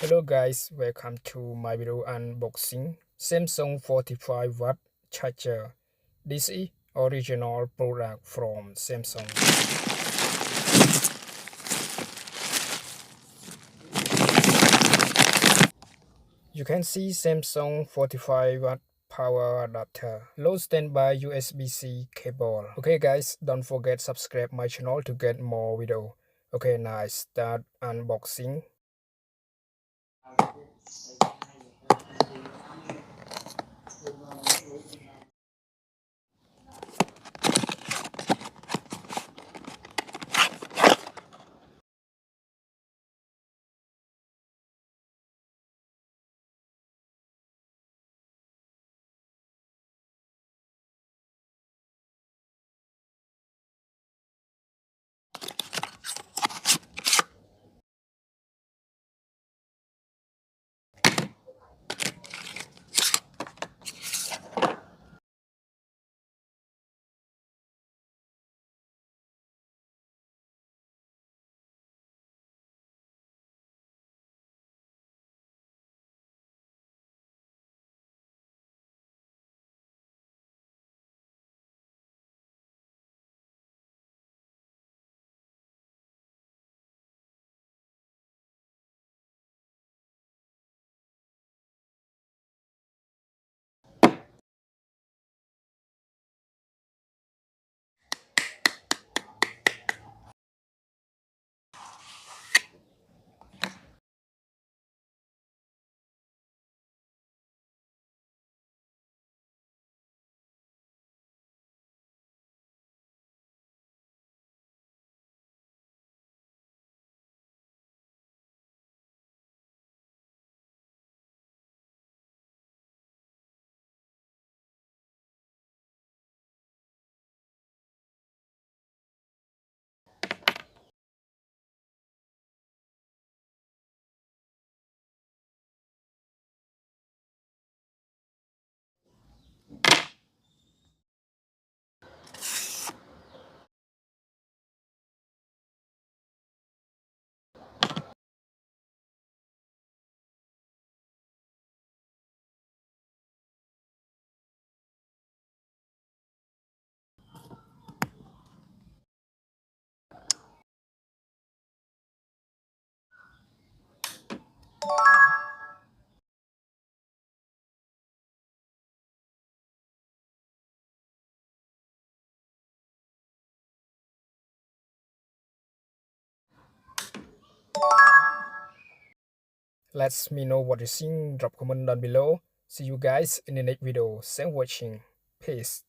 Hello guys, welcome to my video unboxing Samsung 45-watt charger. This is original product from Samsung. You can see Samsung 45-watt power adapter, low standby USB-C cable. Okay guys, don't forget subscribe my channel to get more video. Okay, now start unboxing. Let me know what you think, drop comment down below. See you guys in the next video. Thanks for watching. Peace.